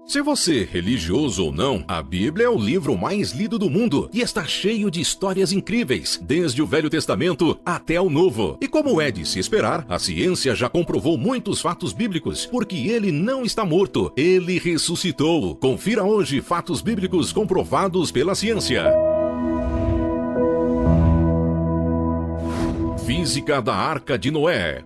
Se você é religioso ou não, a Bíblia é o livro mais lido do mundo e está cheio de histórias incríveis, desde o Velho Testamento até o Novo. E como é de se esperar, a ciência já comprovou muitos fatos bíblicos, porque ele não está morto, ele ressuscitou. Confira hoje fatos bíblicos comprovados pela ciência. Física da Arca de Noé.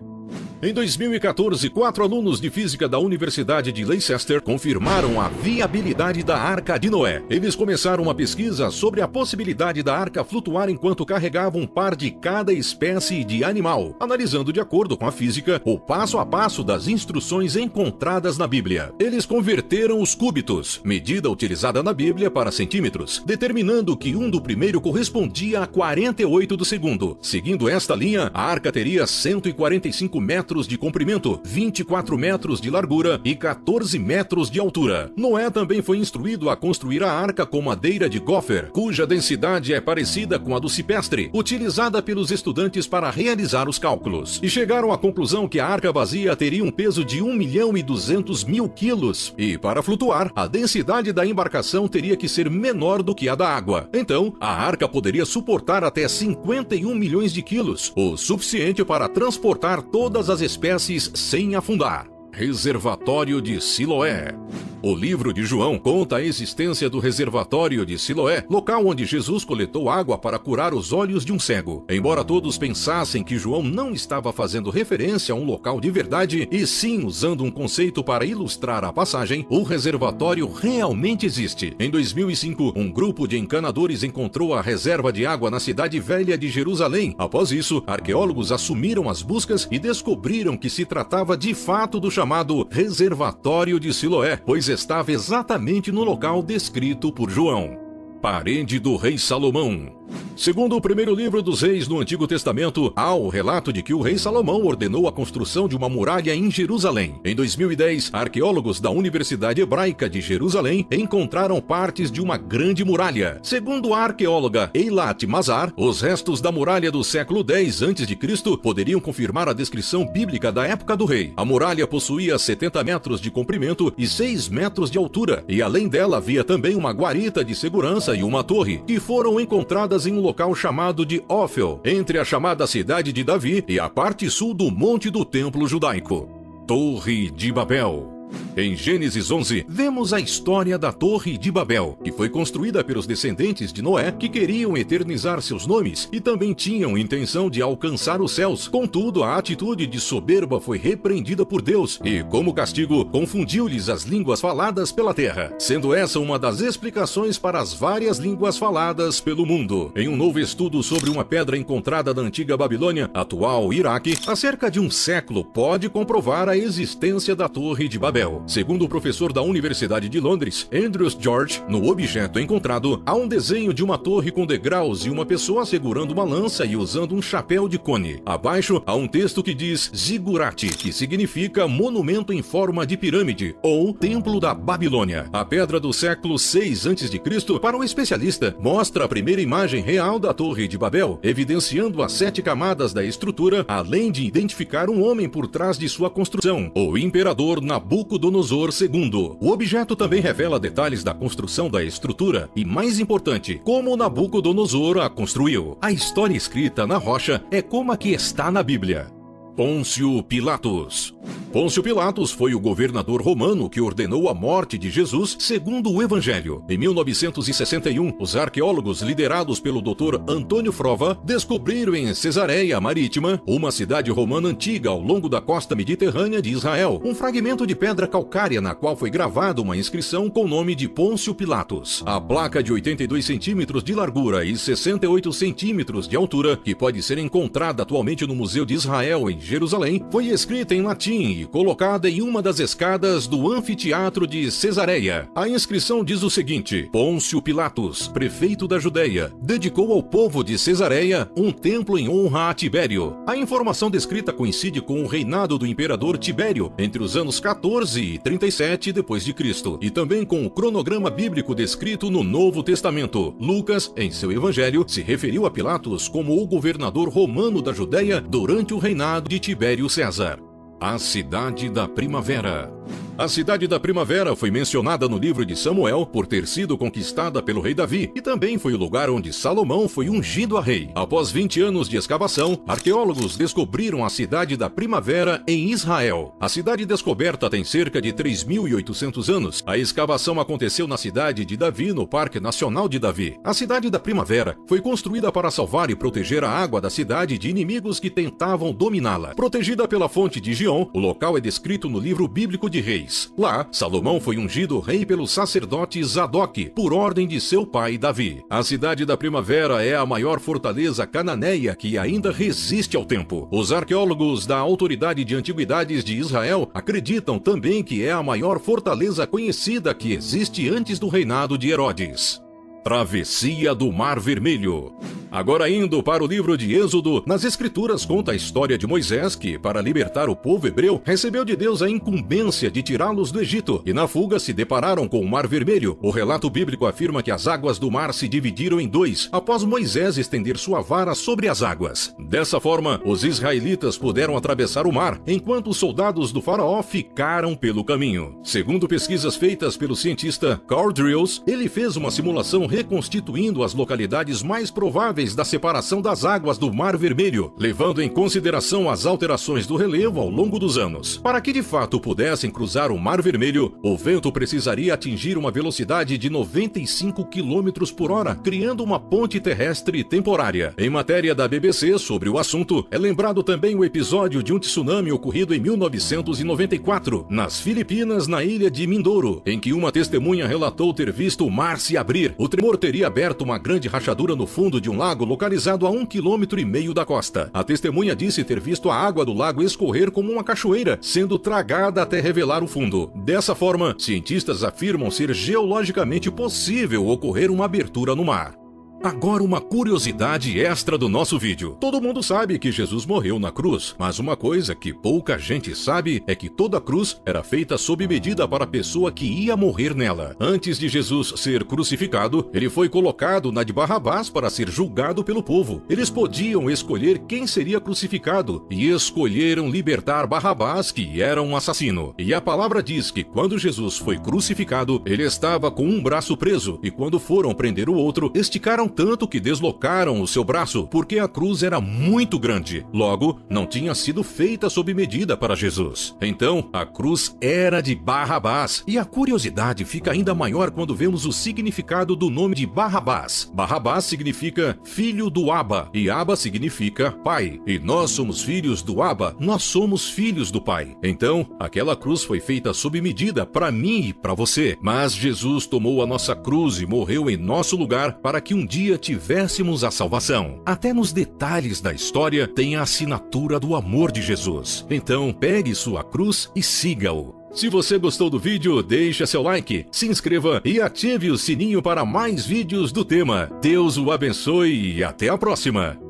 Em 2014, 4 alunos de física da Universidade de Leicester confirmaram a viabilidade da Arca de Noé. Eles começaram uma pesquisa sobre a possibilidade da arca flutuar enquanto carregava um par de cada espécie de animal, analisando de acordo com a física o passo a passo das instruções encontradas na Bíblia. Eles converteram os cúbitos, medida utilizada na Bíblia, para centímetros, determinando que um do primeiro correspondia a 48 do segundo. Seguindo esta linha, a arca teria 145 metros de comprimento, 24 metros de largura e 14 metros de altura. Noé também foi instruído a construir a arca com madeira de gopher, cuja densidade é parecida com a do cipestre, utilizada pelos estudantes para realizar os cálculos. E chegaram à conclusão que a arca vazia teria um peso de 1.200.000 quilos. E para flutuar, a densidade da embarcação teria que ser menor do que a da água. Então, a arca poderia suportar até 51 milhões de quilos, o suficiente para transportar todas as espécies sem afundar. Reservatório de Siloé. O livro de João conta a existência do reservatório de Siloé, local onde Jesus coletou água para curar os olhos de um cego. Embora todos pensassem que João não estava fazendo referência a um local de verdade, e sim usando um conceito para ilustrar a passagem, o reservatório realmente existe. Em 2005, um grupo de encanadores encontrou a reserva de água na cidade velha de Jerusalém. Após isso, arqueólogos assumiram as buscas e descobriram que se tratava de fato do chamado Reservatório de Siloé, pois estava exatamente no local descrito por João. Parede do rei Salomão. Segundo o primeiro livro dos reis no Antigo Testamento, há o relato de que o rei Salomão ordenou a construção de uma muralha em Jerusalém. Em 2010, arqueólogos da Universidade Hebraica de Jerusalém encontraram partes de uma grande muralha. Segundo a arqueóloga Eilat Mazar, os restos da muralha do século X a.C. poderiam confirmar a descrição bíblica da época do rei. A muralha possuía 70 metros de comprimento e 6 metros de altura, e além dela havia também uma guarita de segurança e uma torre, que foram encontradas em um local chamado de Ofel, entre a chamada cidade de Davi e a parte sul do Monte do Templo Judaico. Torre de Babel. Em Gênesis 11, vemos a história da Torre de Babel, que foi construída pelos descendentes de Noé, que queriam eternizar seus nomes e também tinham intenção de alcançar os céus. Contudo, a atitude de soberba foi repreendida por Deus e, como castigo, confundiu-lhes as línguas faladas pela terra, sendo essa uma das explicações para as várias línguas faladas pelo mundo. Em um novo estudo sobre uma pedra encontrada na antiga Babilônia, atual Iraque, há cerca de um século, pode comprovar a existência da Torre de Babel. Segundo o professor da Universidade de Londres, Andrew George, no objeto encontrado, há um desenho de uma torre com degraus e uma pessoa segurando uma lança e usando um chapéu de cone. Abaixo, há um texto que diz Zigurate, que significa monumento em forma de pirâmide, ou Templo da Babilônia. A pedra do século 6 a.C., para o especialista, mostra a primeira imagem real da Torre de Babel, evidenciando as 7 camadas da estrutura, além de identificar um homem por trás de sua construção, o imperador Nabucodonosor II. O objeto também revela detalhes da construção da estrutura e, mais importante, como Nabucodonosor a construiu. A história escrita na rocha é como a que está na Bíblia. Pôncio Pilatos. Pôncio Pilatos foi o governador romano que ordenou a morte de Jesus segundo o Evangelho. Em 1961, os arqueólogos liderados pelo Dr. Antônio Frova descobriram em Cesareia Marítima, uma cidade romana antiga ao longo da costa mediterrânea de Israel, um fragmento de pedra calcária na qual foi gravada uma inscrição com o nome de Pôncio Pilatos. A placa de 82 centímetros de largura e 68 centímetros de altura, que pode ser encontrada atualmente no Museu de Israel em Jerusalém, foi escrita em latim e colocada em uma das escadas do anfiteatro de Cesareia. A inscrição diz o seguinte: Pôncio Pilatos, prefeito da Judeia, dedicou ao povo de Cesareia um templo em honra a Tibério. A informação descrita coincide com o reinado do imperador Tibério entre os anos 14 e 37 d.C. e também com o cronograma bíblico descrito no Novo Testamento. Lucas, em seu evangelho, se referiu a Pilatos como o governador romano da Judeia durante o reinado de Tibério César. A Cidade da Primavera. A cidade da Primavera foi mencionada no livro de Samuel por ter sido conquistada pelo rei Davi e também foi o lugar onde Salomão foi ungido a rei. Após 20 anos de escavação, arqueólogos descobriram a cidade da Primavera em Israel. A cidade descoberta tem cerca de 3.800 anos. A escavação aconteceu na cidade de Davi, no Parque Nacional de Davi. A cidade da Primavera foi construída para salvar e proteger a água da cidade de inimigos que tentavam dominá-la. Protegida pela fonte de Gion, o local é descrito no livro bíblico de Reis. Lá, Salomão foi ungido rei pelo sacerdote Zadok, por ordem de seu pai Davi. A cidade da Primavera é a maior fortaleza cananeia que ainda resiste ao tempo. Os arqueólogos da Autoridade de Antiguidades de Israel acreditam também que é a maior fortaleza conhecida que existe antes do reinado de Herodes. Travessia do Mar Vermelho. Agora indo para o livro de Êxodo, nas Escrituras conta a história de Moisés que, para libertar o povo hebreu, recebeu de Deus a incumbência de tirá-los do Egito, e na fuga se depararam com o Mar Vermelho. O relato bíblico afirma que as águas do mar se dividiram em dois, após Moisés estender sua vara sobre as águas. Dessa forma, os israelitas puderam atravessar o mar, enquanto os soldados do faraó ficaram pelo caminho. Segundo pesquisas feitas pelo cientista Carl Drills, ele fez uma simulação reconstituindo as localidades mais prováveis da separação das águas do Mar Vermelho, levando em consideração as alterações do relevo ao longo dos anos. Para que de fato pudessem cruzar o Mar Vermelho, o vento precisaria atingir uma velocidade de 95 km por hora, criando uma ponte terrestre temporária. Em matéria da BBC sobre o assunto, é lembrado também o episódio de um tsunami ocorrido em 1994, nas Filipinas, na ilha de Mindoro, em que uma testemunha relatou ter visto o mar se abrir. O tremor teria aberto uma grande rachadura no fundo de um lago localizado a 1,5 km da costa. A testemunha disse ter visto a água do lago escorrer como uma cachoeira, sendo tragada até revelar o fundo. Dessa forma, cientistas afirmam ser geologicamente possível ocorrer uma abertura no mar. Agora uma curiosidade extra do nosso vídeo. Todo mundo sabe que Jesus morreu na cruz, mas uma coisa que pouca gente sabe é que toda cruz era feita sob medida para a pessoa que ia morrer nela. Antes de Jesus ser crucificado, ele foi colocado na de Barrabás para ser julgado pelo povo. Eles podiam escolher quem seria crucificado e escolheram libertar Barrabás, que era um assassino. E a palavra diz que quando Jesus foi crucificado, ele estava com um braço preso, e quando foram prender o outro, esticaram tanto que deslocaram o seu braço, porque a cruz era muito grande. Logo, não tinha sido feita sob medida para Jesus. Então, a cruz era de Barrabás. E a curiosidade fica ainda maior quando vemos o significado do nome de Barrabás. Barrabás significa filho do Abba, e Abba significa pai. E nós somos filhos do Abba, nós somos filhos do pai. Então, aquela cruz foi feita sob medida para mim e para você. Mas Jesus tomou a nossa cruz e morreu em nosso lugar para que um dia tivéssemos a salvação. Até nos detalhes da história tem a assinatura do amor de Jesus. Então, pegue sua cruz e siga-o. Se você gostou do vídeo, deixe seu like, se inscreva e ative o sininho para mais vídeos do tema. Deus o abençoe e até a próxima!